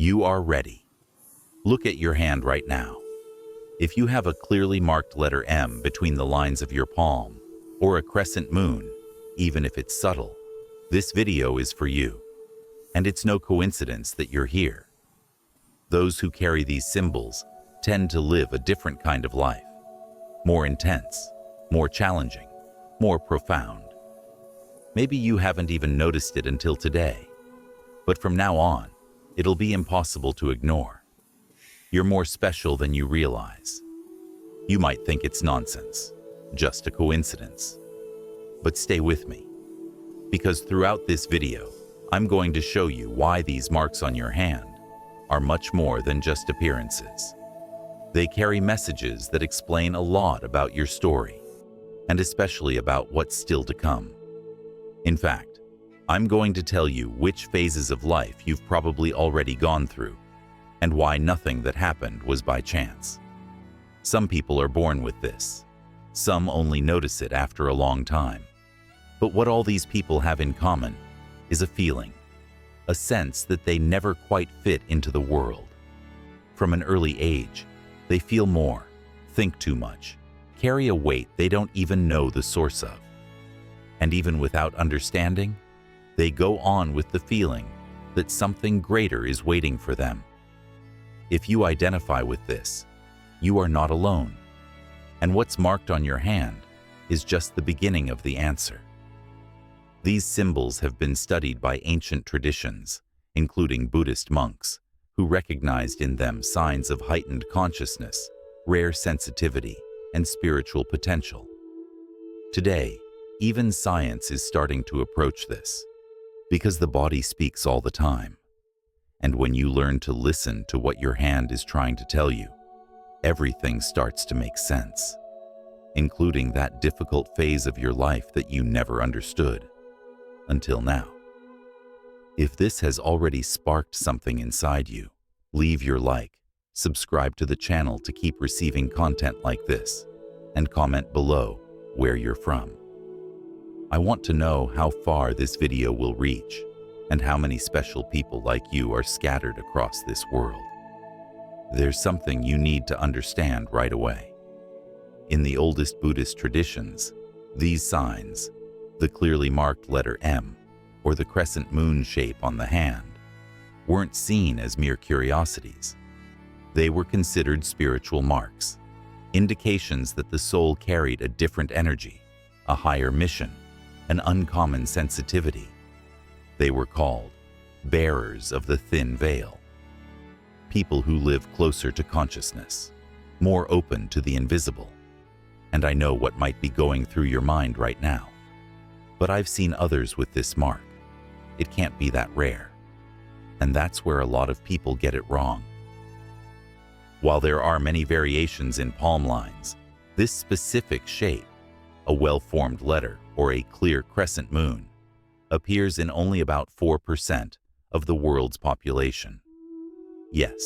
You are ready. Look at your hand right now. If you have a clearly marked letter M between the lines of your palm, or a crescent moon, even if it's subtle, this video is for you. And it's no coincidence that you're here. Those who carry these symbols tend to live a different kind of life. More intense, more challenging, more profound. Maybe you haven't even noticed it until today, but from now on, it'll be impossible to ignore. You're more special than you realize. You might think it's nonsense, just a coincidence. But stay with me, because throughout this video, I'm going to show you why these marks on your hand are much more than just appearances. They carry messages that explain a lot about your story, and especially about what's still to come. In fact, I'm going to tell you which phases of life you've probably already gone through, and why nothing that happened was by chance. Some people are born with this. Some only notice it after a long time. But what all these people have in common is a feeling, a sense that they never quite fit into the world. From an early age, they feel more, think too much, carry a weight they don't even know the source of. And even without understanding, they go on with the feeling that something greater is waiting for them. If you identify with this, you are not alone. And what's marked on your hand is just the beginning of the answer. These symbols have been studied by ancient traditions, including Buddhist monks, who recognized in them signs of heightened consciousness, rare sensitivity, and spiritual potential. Today, even science is starting to approach this, because the body speaks all the time. And when you learn to listen to what your hand is trying to tell you, everything starts to make sense, including that difficult phase of your life that you never understood, until now. If this has already sparked something inside you, leave your like, subscribe to the channel to keep receiving content like this, and comment below where you're from. I want to know how far this video will reach, and how many special people like you are scattered across this world. There's something you need to understand right away. In the oldest Buddhist traditions, these signs, the clearly marked letter M, or the crescent moon shape on the hand, weren't seen as mere curiosities. They were considered spiritual marks, indications that the soul carried a different energy, a higher mission, an uncommon sensitivity. They were called bearers of the thin veil, people who live closer to consciousness, more open to the invisible. And I know what might be going through your mind right now. But I've seen others with this mark. It can't be that rare. And that's where a lot of people get it wrong. While there are many variations in palm lines, this specific shape, a well-formed letter or a clear crescent moon, appears in only about 4% of the world's population. Yes,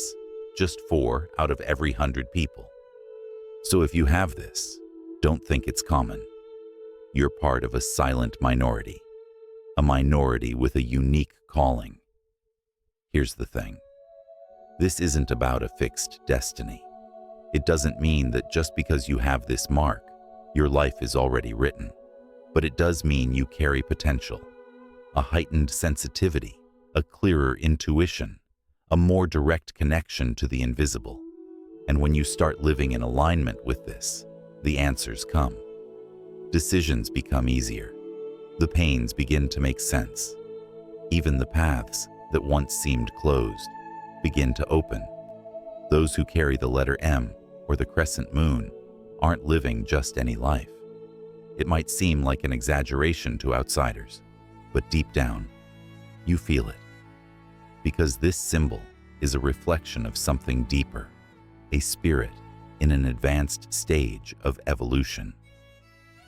just 4 out of every 100 people. So if you have this, don't think it's common. You're part of a silent minority, a minority with a unique calling. Here's the thing. This isn't about a fixed destiny. It doesn't mean that just because you have this mark, your life is already written. But it does mean you carry potential, a heightened sensitivity, a clearer intuition, a more direct connection to the invisible. And when you start living in alignment with this, the answers come. Decisions become easier. The pains begin to make sense. Even the paths that once seemed closed begin to open. Those who carry the letter M or the crescent moon aren't living just any life. It might seem like an exaggeration to outsiders, but deep down, you feel it. Because this symbol is a reflection of something deeper, a spirit in an advanced stage of evolution.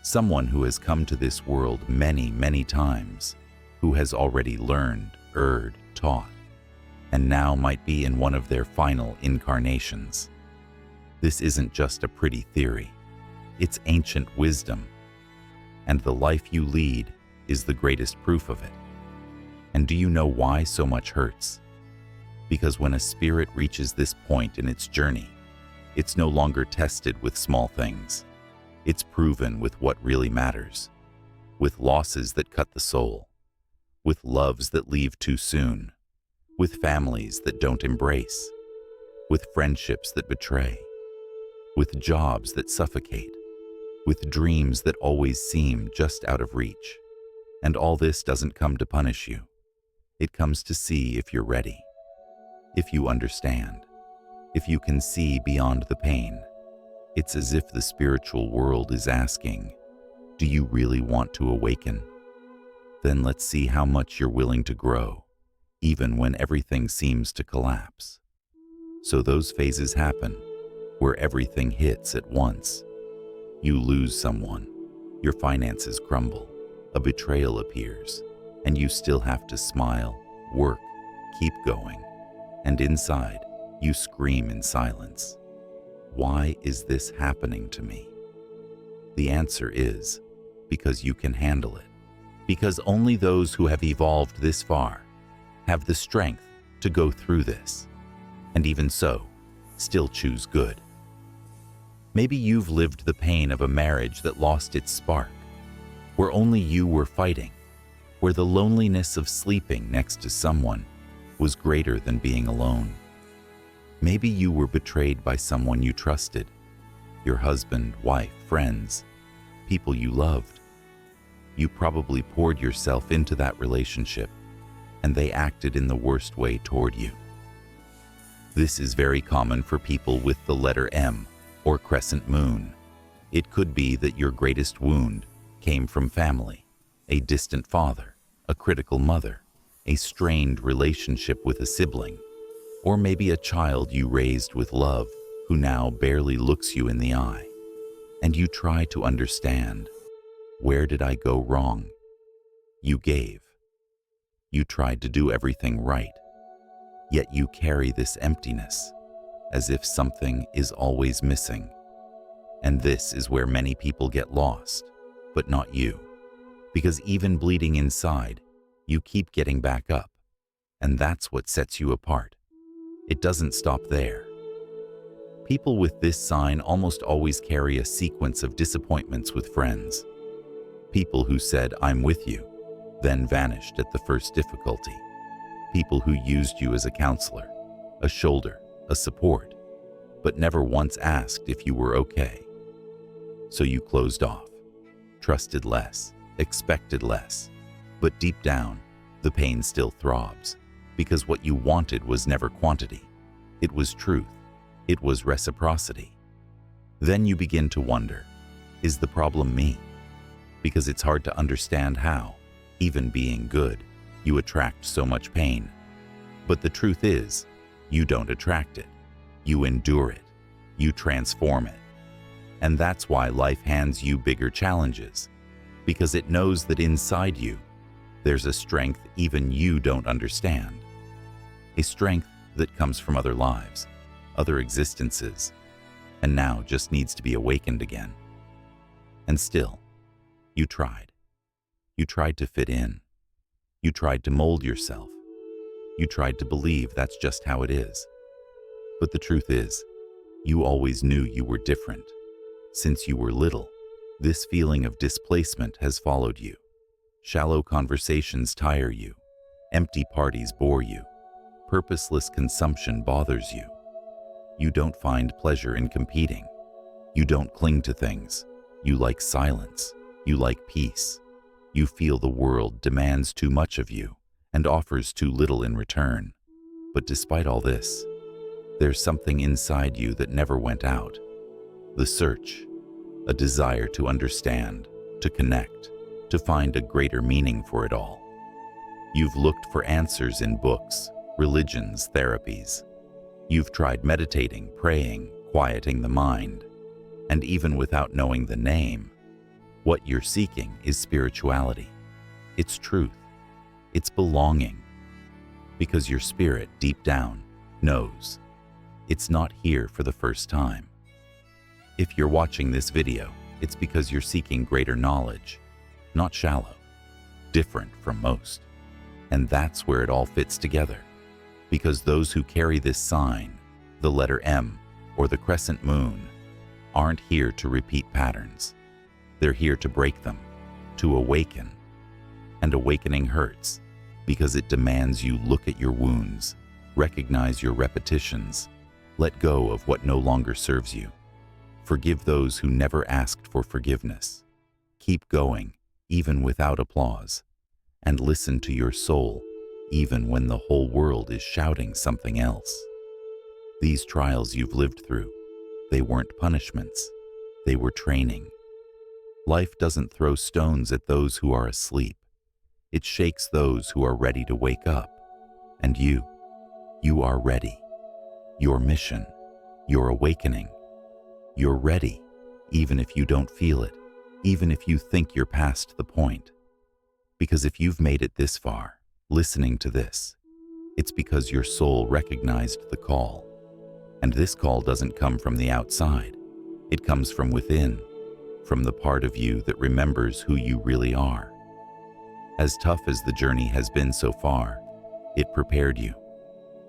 Someone who has come to this world many, many times, who has already learned, erred, taught, and now might be in one of their final incarnations. This isn't just a pretty theory. It's ancient wisdom. And the life you lead is the greatest proof of it. And do you know why so much hurts? Because when a spirit reaches this point in its journey, it's no longer tested with small things. It's proven with what really matters, with losses that cut the soul, with loves that leave too soon, with families that don't embrace, with friendships that betray, with jobs that suffocate, with dreams that always seem just out of reach. And all this doesn't come to punish you. It comes to see if you're ready, if you understand, if you can see beyond the pain. It's as if the spiritual world is asking, do you really want to awaken? Then let's see how much you're willing to grow, even when everything seems to collapse. So those phases happen, where everything hits at once. You lose someone, your finances crumble, a betrayal appears, and you still have to smile, work, keep going. And inside, you scream in silence. Why is this happening to me? The answer is, because you can handle it. Because only those who have evolved this far have the strength to go through this. And even so, still choose good. Maybe you've lived the pain of a marriage that lost its spark, where only you were fighting, where the loneliness of sleeping next to someone was greater than being alone. Maybe you were betrayed by someone you trusted, your husband, wife, friends, people you loved. You probably poured yourself into that relationship, and they acted in the worst way toward you. This is very common for people with the letter M or crescent moon. It could be that your greatest wound came from family, a distant father, a critical mother, a strained relationship with a sibling, or maybe a child you raised with love who now barely looks you in the eye. And you try to understand, where did I go wrong? You gave. You tried to do everything right, yet you carry this emptiness, as if something is always missing. And this is where many people get lost, but not you. Because even bleeding inside, you keep getting back up, and that's what sets you apart. It doesn't stop there. People with this sign almost always carry a sequence of disappointments with friends. People who said, "I'm with you," then vanished at the first difficulty. People who used you as a counselor, a shoulder, a support, but never once asked if you were okay. So you closed off, trusted less, expected less, but deep down, the pain still throbs, because what you wanted was never quantity. It was truth. It was reciprocity. Then you begin to wonder, is the problem me? Because it's hard to understand how, even being good, you attract so much pain. But the truth is, you don't attract it. You endure it. You transform it. And that's why life hands you bigger challenges, because it knows that inside you, there's a strength even you don't understand. A strength that comes from other lives, other existences, and now just needs to be awakened again. And still, you tried. You tried to fit in. You tried to mold yourself. You tried to believe that's just how it is. But the truth is, you always knew you were different. Since you were little, this feeling of displacement has followed you. Shallow conversations tire you. Empty parties bore you. Purposeless consumption bothers you. You don't find pleasure in competing. You don't cling to things. You like silence. You like peace. You feel the world demands too much of you and offers too little in return. But despite all this, there's something inside you that never went out. The search, a desire to understand, to connect, to find a greater meaning for it all. You've looked for answers in books, religions, therapies. You've tried meditating, praying, quieting the mind. And even without knowing the name, what you're seeking is spirituality. It's truth. It's belonging. Because your spirit, deep down, knows it's not here for the first time. If you're watching this video, it's because you're seeking greater knowledge, not shallow, different from most. And that's where it all fits together. Because those who carry this sign, the letter M or the crescent moon, aren't here to repeat patterns. They're here to break them, to awaken. And awakening hurts because it demands you look at your wounds, recognize your repetitions, let go of what no longer serves you. Forgive those who never asked for forgiveness. Keep going, even without applause, and listen to your soul, even when the whole world is shouting something else. These trials you've lived through, they weren't punishments, they were training. Life doesn't throw stones at those who are asleep. It shakes those who are ready to wake up. And you are ready. Your mission, your awakening. You're ready, even if you don't feel it, even if you think you're past the point. Because if you've made it this far, listening to this, it's because your soul recognized the call. And this call doesn't come from the outside. It comes from within, from the part of you that remembers who you really are. As tough as the journey has been so far, it prepared you.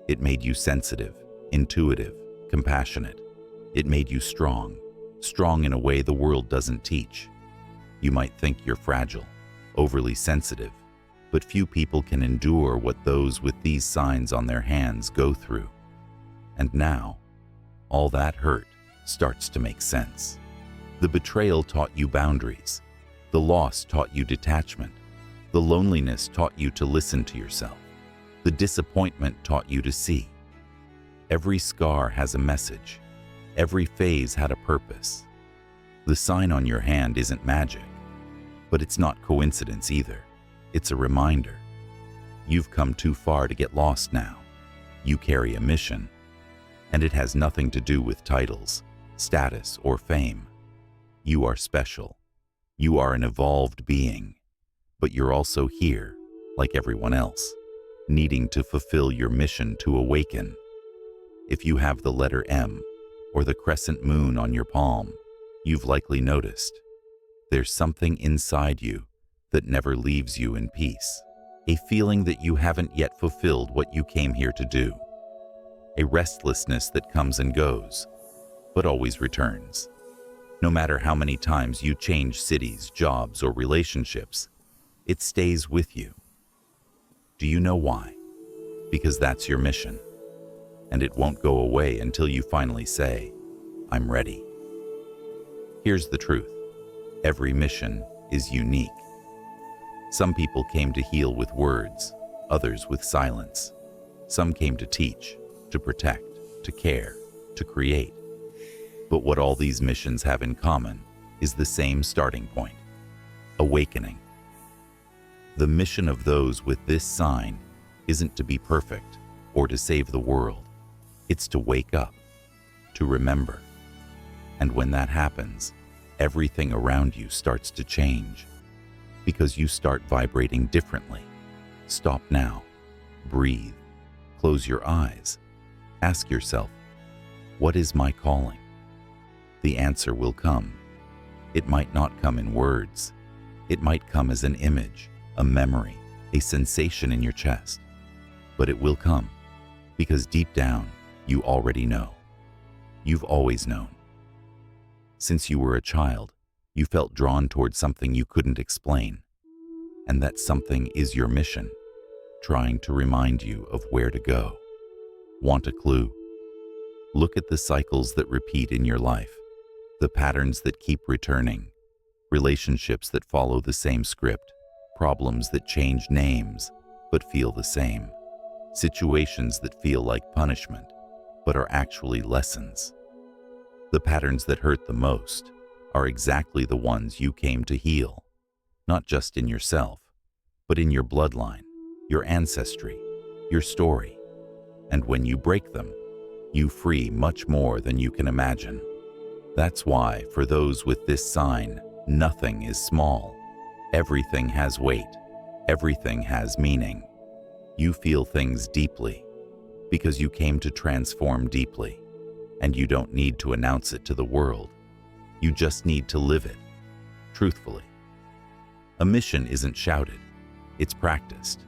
It made you sensitive, intuitive, compassionate. It made you strong, strong in a way the world doesn't teach. You might think you're fragile, overly sensitive, but few people can endure what those with these signs on their hands go through. And now, all that hurt starts to make sense. The betrayal taught you boundaries. The loss taught you detachment. The loneliness taught you to listen to yourself. The disappointment taught you to see. Every scar has a message. Every phase had a purpose. The sign on your hand isn't magic, but it's not coincidence either. It's a reminder. You've come too far to get lost now. You carry a mission, and it has nothing to do with titles, status, or fame. You are special. You are an evolved being, but you're also here, like everyone else, needing to fulfill your mission to awaken. If you have the letter M or the crescent moon on your palm, you've likely noticed there's something inside you that never leaves you in peace, a feeling that you haven't yet fulfilled what you came here to do, a restlessness that comes and goes, but always returns. No matter how many times you change cities, jobs, or relationships, it stays with you. Do you know why? Because that's your mission, and it won't go away until you finally say, I'm ready. Here's the truth. Every mission is unique. Some people came to heal with words, others with silence. Some came to teach, to protect, to care, to create. But what all these missions have in common is the same starting point: awakening. The mission of those with this sign isn't to be perfect or to save the world. It's to wake up, to remember. And when that happens, everything around you starts to change, because you start vibrating differently. Stop now. Breathe. Close your eyes. Ask yourself, what is my calling? The answer will come. It might not come in words. It might come as an image, a memory, a sensation in your chest. But it will come, because deep down, you already know. You've always known. Since you were a child, you felt drawn toward something you couldn't explain. And that something is your mission, trying to remind you of where to go. Want a clue? Look at the cycles that repeat in your life, the patterns that keep returning, relationships that follow the same script, problems that change names but feel the same, situations that feel like punishment but are actually lessons. The patterns that hurt the most are exactly the ones you came to heal, not just in yourself, but in your bloodline, your ancestry, your story. And when you break them, you free much more than you can imagine. That's why, for those with this sign, nothing is small. Everything has weight. Everything has meaning. You feel things deeply because you came to transform deeply, and you don't need to announce it to the world. You just need to live it, truthfully. A mission isn't shouted, it's practiced,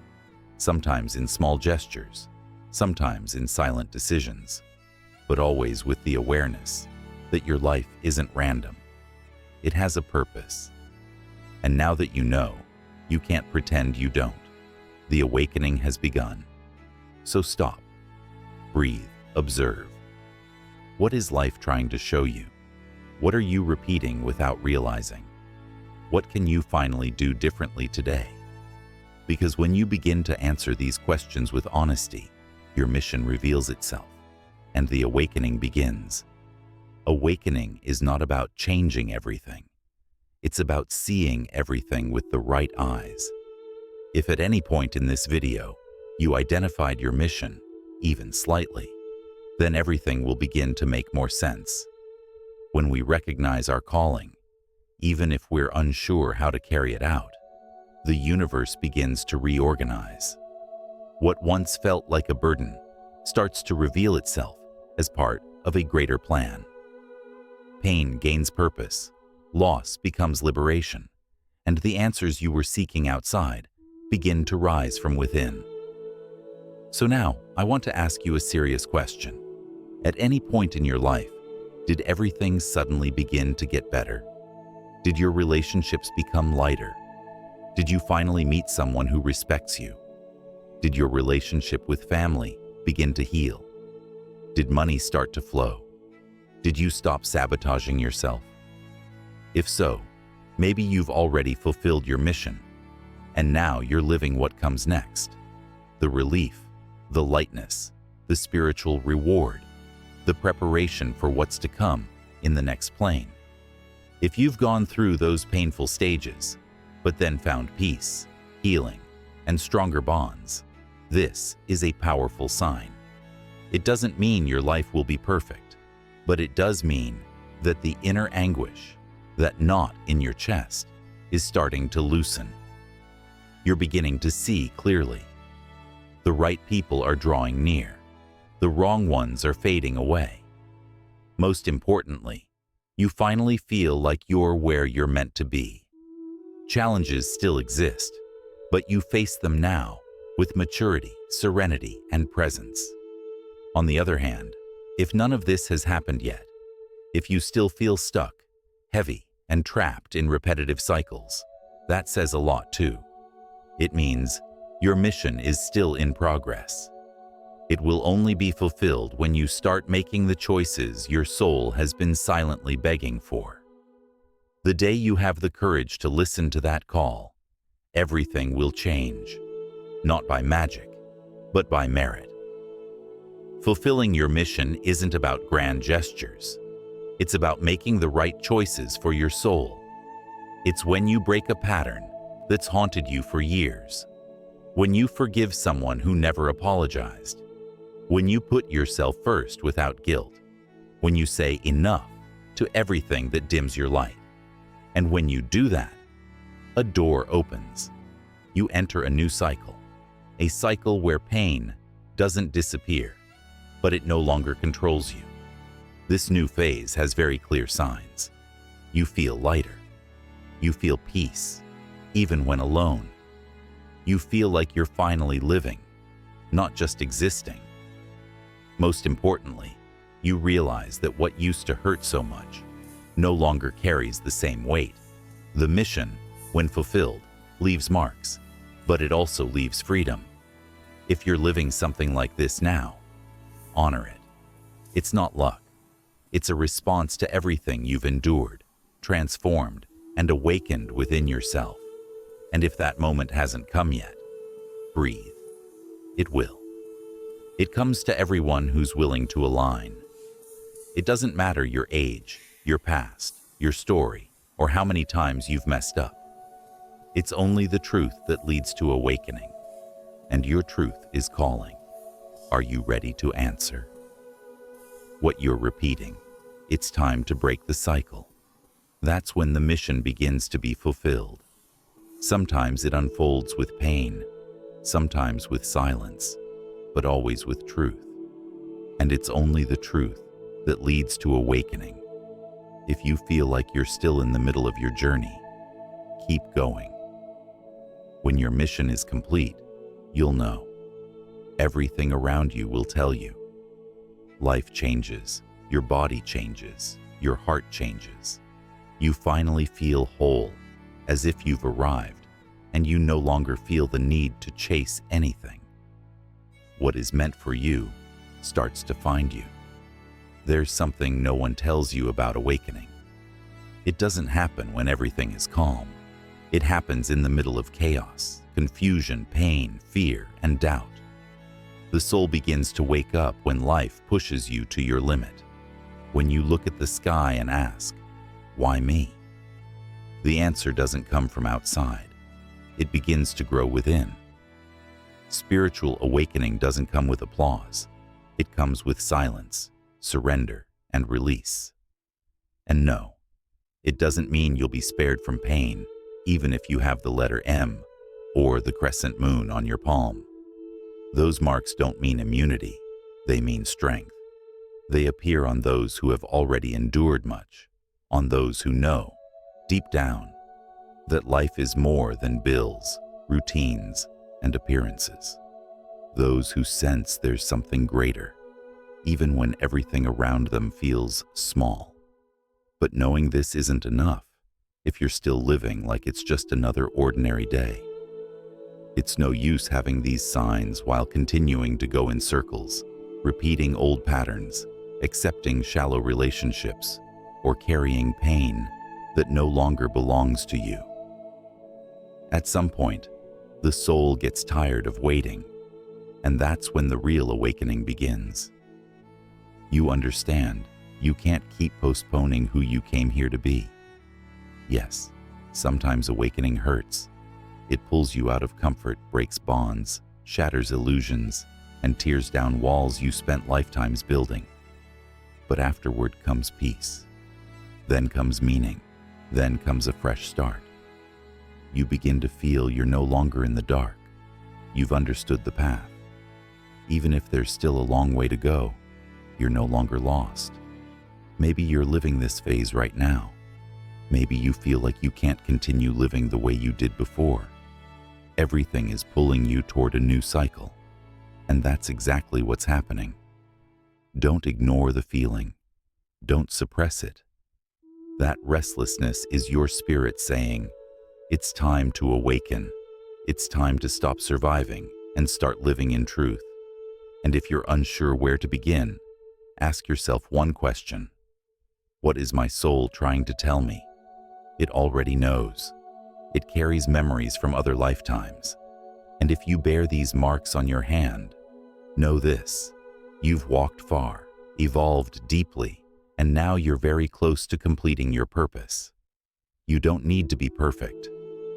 sometimes in small gestures, sometimes in silent decisions, but always with the awareness that your life isn't random. It has a purpose. And now that you know, you can't pretend you don't. The awakening has begun. So stop, breathe, observe. What is life trying to show you? What are you repeating without realizing? What can you finally do differently today? Because when you begin to answer these questions with honesty, your mission reveals itself, and the awakening begins. Awakening is not about changing everything. It's about seeing everything with the right eyes. If at any point in this video you identified your mission, even slightly, then everything will begin to make more sense. When we recognize our calling, even if we're unsure how to carry it out, the universe begins to reorganize. What once felt like a burden starts to reveal itself as part of a greater plan. Pain gains purpose, loss becomes liberation, and the answers you were seeking outside begin to rise from within. So now, I want to ask you a serious question. At any point in your life, did everything suddenly begin to get better? Did your relationships become lighter? Did you finally meet someone who respects you? Did your relationship with family begin to heal? Did money start to flow? Did you stop sabotaging yourself? If so, maybe you've already fulfilled your mission, and now you're living what comes next. The relief, the lightness, the spiritual reward, the preparation for what's to come in the next plane. If you've gone through those painful stages, but then found peace, healing, and stronger bonds, this is a powerful sign. It doesn't mean your life will be perfect, but it does mean that the inner anguish, that knot in your chest, is starting to loosen. You're beginning to see clearly. The right people are drawing near. The wrong ones are fading away. Most importantly, you finally feel like you're where you're meant to be. Challenges still exist, but you face them now with maturity, serenity, and presence. On the other hand, if none of this has happened yet, if you still feel stuck, heavy, and trapped in repetitive cycles, that says a lot too. It means your mission is still in progress. It will only be fulfilled when you start making the choices your soul has been silently begging for. The day you have the courage to listen to that call, everything will change, not by magic, but by merit. Fulfilling your mission isn't about grand gestures. It's about making the right choices for your soul. It's when you break a pattern that's haunted you for years, when you forgive someone who never apologized, when you put yourself first without guilt, when you say enough to everything that dims your light. And when you do that, a door opens. You enter a new cycle, a cycle where pain doesn't disappear, but it no longer controls you. This new phase has very clear signs. You feel lighter. You feel peace, even when alone. You feel like you're finally living, not just existing. Most importantly, you realize that what used to hurt so much no longer carries the same weight. The mission, when fulfilled, leaves marks, but it also leaves freedom. If you're living something like this now, honor it. It's not luck. It's a response to everything you've endured, transformed, and awakened within yourself. And if that moment hasn't come yet, breathe. It will. It comes to everyone who's willing to align. It doesn't matter your age, your past, your story, or how many times you've messed up. It's only the truth that leads to awakening, and your truth is calling. Are you ready to answer? What you're repeating, it's time to break the cycle. That's when the mission begins to be fulfilled. Sometimes it unfolds with pain, sometimes with silence, but always with truth. And it's only the truth that leads to awakening. If you feel like you're still in the middle of your journey, keep going. When your mission is complete, you'll know. Everything around you will tell you. Life changes, your body changes, your heart changes. You finally feel whole, as if you've arrived, and you no longer feel the need to chase anything. What is meant for you starts to find you. There's something no one tells you about awakening. It doesn't happen when everything is calm. It happens in the middle of chaos, confusion, pain, fear, and doubt. The soul begins to wake up when life pushes you to your limit. When you look at the sky and ask, "Why me?" The answer doesn't come from outside. It begins to grow within. Spiritual awakening doesn't come with applause. It comes with silence, surrender, and release. And no, it doesn't mean you'll be spared from pain, even if you have the letter M or the crescent moon on your palm. Those marks don't mean immunity, they mean strength. They appear on those who have already endured much, on those who know, deep down, that life is more than bills, routines, and appearances. Those who sense there's something greater, even when everything around them feels small. But knowing this isn't enough if you're still living like it's just another ordinary day. It's no use having these signs while continuing to go in circles, repeating old patterns, accepting shallow relationships, or carrying pain that no longer belongs to you. At some point, the soul gets tired of waiting, and that's when the real awakening begins. You understand you can't keep postponing who you came here to be. Yes, sometimes awakening hurts. It pulls you out of comfort, breaks bonds, shatters illusions, and tears down walls you spent lifetimes building. But afterward comes peace. Then comes meaning. Then comes a fresh start. You begin to feel you're no longer in the dark. You've understood the path. Even if there's still a long way to go, you're no longer lost. Maybe you're living this phase right now. Maybe you feel like you can't continue living the way you did before. Everything is pulling you toward a new cycle, and that's exactly what's happening. Don't ignore the feeling. Don't suppress it. That restlessness is your spirit saying, it's time to awaken. It's time to stop surviving and start living in truth. And if you're unsure where to begin, ask yourself one question. What is my soul trying to tell me? It already knows. It carries memories from other lifetimes. And if you bear these marks on your hand, know this: you've walked far, evolved deeply, and now you're very close to completing your purpose. You don't need to be perfect.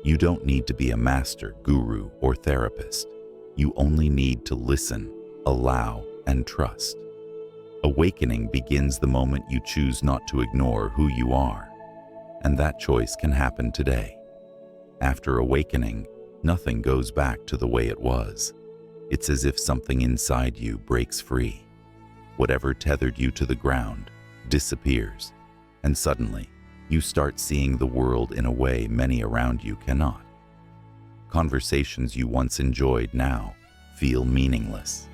You don't need to be a master, guru, or therapist. You only need to listen, allow, and trust. Awakening begins the moment you choose not to ignore who you are. And that choice can happen today. After awakening, nothing goes back to the way it was. It's as if something inside you breaks free. Whatever tethered you to the ground disappears, and suddenly, you start seeing the world in a way many around you cannot. Conversations you once enjoyed now feel meaningless.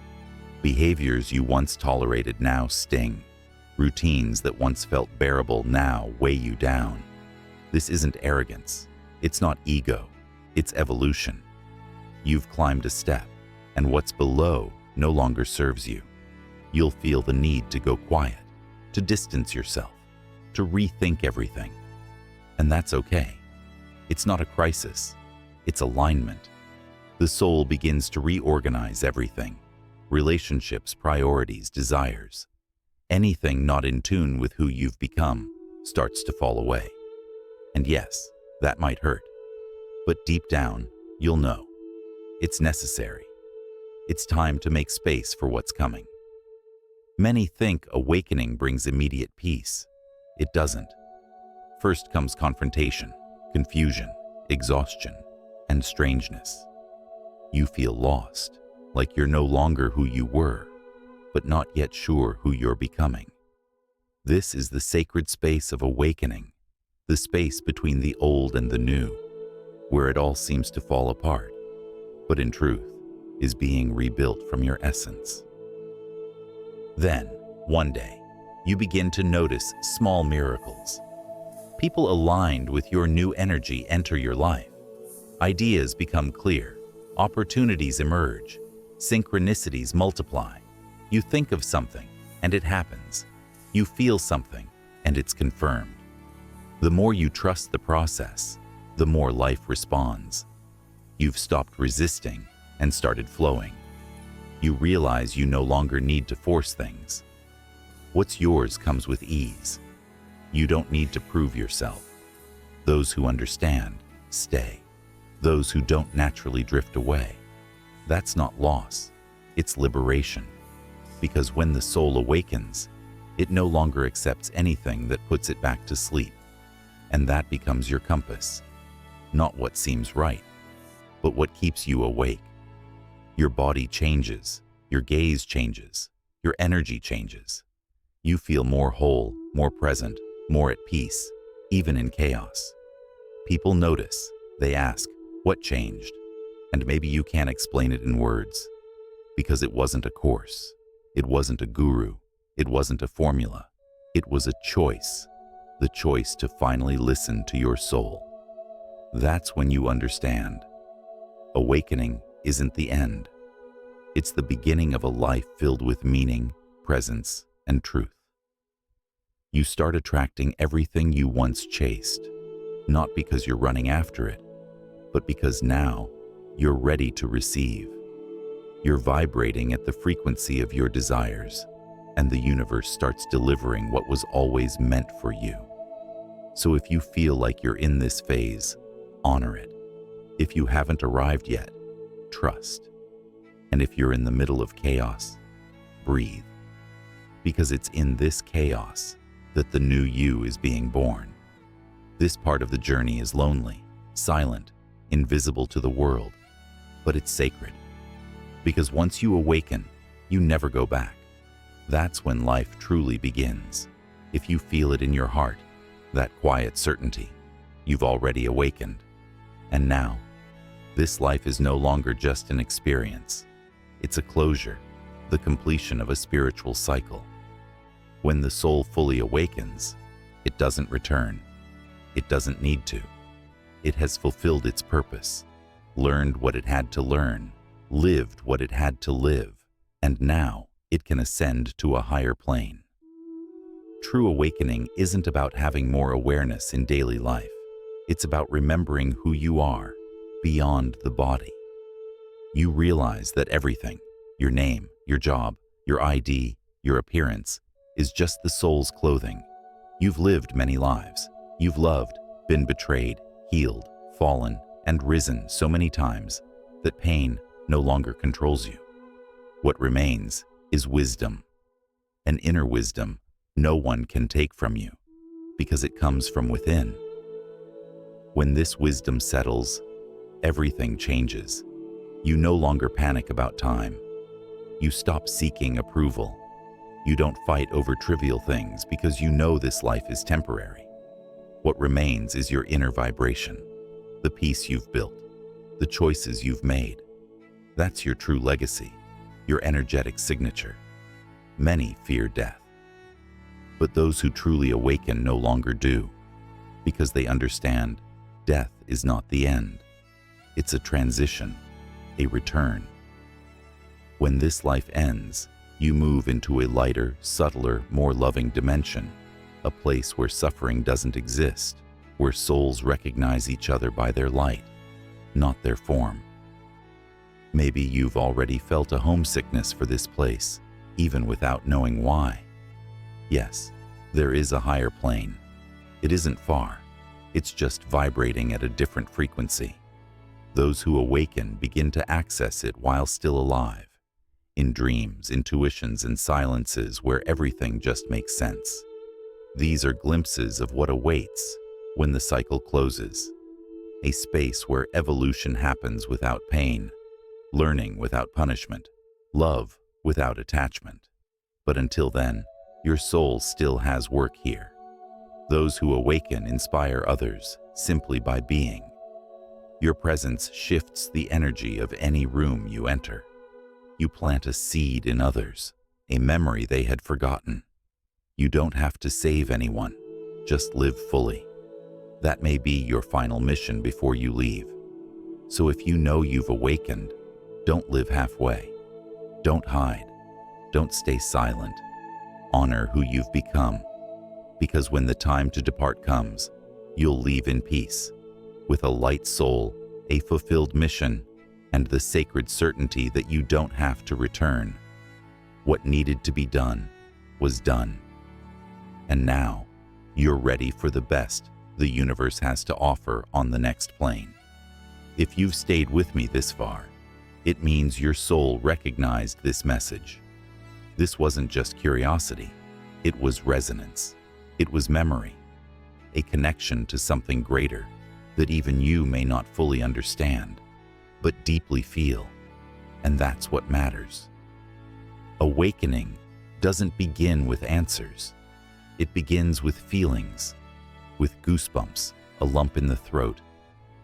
Behaviors you once tolerated now sting. Routines that once felt bearable now weigh you down. This isn't arrogance. It's not ego. It's evolution. You've climbed a step, and what's below no longer serves you. You'll feel the need to go quiet, to distance yourself, to rethink everything. And that's okay. It's not a crisis. It's alignment. The soul begins to reorganize everything. Relationships, priorities, desires. Anything not in tune with who you've become starts to fall away. And yes, that might hurt. But deep down, you'll know. It's necessary. It's time to make space for what's coming. Many think awakening brings immediate peace. It doesn't. First comes confrontation, confusion, exhaustion, and strangeness. You feel lost, like you're no longer who you were, but not yet sure who you're becoming. This is the sacred space of awakening, the space between the old and the new, where it all seems to fall apart. But in truth, is being rebuilt from your essence. Then, one day, you begin to notice small miracles. People aligned with your new energy enter your life. Ideas become clear, opportunities emerge, synchronicities multiply. You think of something, and it happens. You feel something, and it's confirmed. The more you trust the process, the more life responds. You've stopped resisting and started flowing. You realize you no longer need to force things. What's yours comes with ease. You don't need to prove yourself. Those who understand, stay. Those who don't naturally drift away. That's not loss, it's liberation. Because when the soul awakens, it no longer accepts anything that puts it back to sleep. And that becomes your compass. Not what seems right, but what keeps you awake. Your body changes, your gaze changes, your energy changes. You feel more whole, more present, more at peace, even in chaos. People notice, they ask, what changed? And maybe you can't explain it in words. Because it wasn't a course, it wasn't a guru, it wasn't a formula. It was a choice, the choice to finally listen to your soul. That's when you understand. Awakening isn't the end. It's the beginning of a life filled with meaning, presence, and truth. You start attracting everything you once chased, not because you're running after it, but because now you're ready to receive. You're vibrating at the frequency of your desires, and the universe starts delivering what was always meant for you. So if you feel like you're in this phase, honor it. If you haven't arrived yet, trust. And if you're in the middle of chaos, breathe. Because it's in this chaos that the new you is being born. This part of the journey is lonely, silent, invisible to the world, but it's sacred. Because once you awaken, you never go back. That's when life truly begins. If you feel it in your heart, that quiet certainty, you've already awakened. And now, this life is no longer just an experience. It's a closure, the completion of a spiritual cycle. When the soul fully awakens, it doesn't return. It doesn't need to. It has fulfilled its purpose, learned what it had to learn, lived what it had to live, and now it can ascend to a higher plane. True awakening isn't about having more awareness in daily life. It's about remembering who you are beyond the body. You realize that everything, your name, your job, your ID, your appearance, is just the soul's clothing. You've lived many lives. You've loved, been betrayed, healed, fallen, and risen so many times that pain no longer controls you. What remains is wisdom, an inner wisdom no one can take from you because it comes from within. When this wisdom settles, everything changes. You no longer panic about time. You stop seeking approval. You don't fight over trivial things because you know this life is temporary. What remains is your inner vibration, the peace you've built, the choices you've made. That's your true legacy, your energetic signature. Many fear death, but those who truly awaken no longer do, because they understand death is not the end. It's a transition, a return. When this life ends, you move into a lighter, subtler, more loving dimension, a place where suffering doesn't exist, where souls recognize each other by their light, not their form. Maybe you've already felt a homesickness for this place, even without knowing why. Yes, there is a higher plane. It isn't far. It's just vibrating at a different frequency. Those who awaken begin to access it while still alive, in dreams, intuitions, and silences where everything just makes sense. These are glimpses of what awaits when the cycle closes, a space where evolution happens without pain, learning without punishment, love without attachment. But until then, your soul still has work here. Those who awaken inspire others simply by being. Your presence shifts the energy of any room you enter. You plant a seed in others, a memory they had forgotten. You don't have to save anyone, just live fully. That may be your final mission before you leave. So if you know you've awakened, don't live halfway. Don't hide. Don't stay silent. Honor who you've become. Because when the time to depart comes, you'll leave in peace, with a light soul, a fulfilled mission, and the sacred certainty that you don't have to return. What needed to be done was done. And now, you're ready for the best the universe has to offer on the next plane. If you've stayed with me this far, it means your soul recognized this message. This wasn't just curiosity, it was resonance. It was memory, a connection to something greater that even you may not fully understand, but deeply feel, and that's what matters. Awakening doesn't begin with answers. It begins with feelings, with goosebumps, a lump in the throat,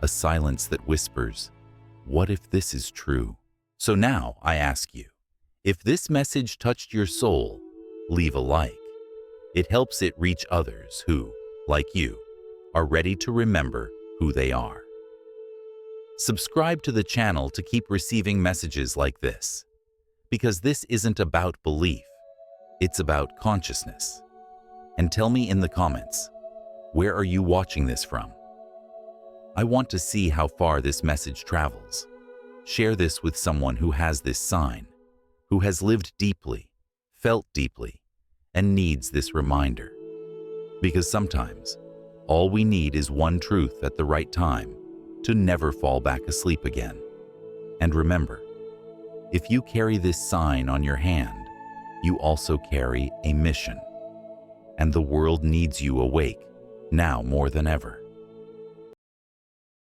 a silence that whispers, "What if this is true?" So now I ask you, if this message touched your soul, leave a like. It helps it reach others who, like you, are ready to remember who they are. Subscribe to the channel to keep receiving messages like this, because this isn't about belief, it's about consciousness. And tell me in the comments, where are you watching this from? I want to see how far this message travels. Share this with someone who has this sign, who has lived deeply, felt deeply, and needs this reminder. Because sometimes, all we need is one truth at the right time to never fall back asleep again. And remember, if you carry this sign on your hand, you also carry a mission. And the world needs you awake, now more than ever.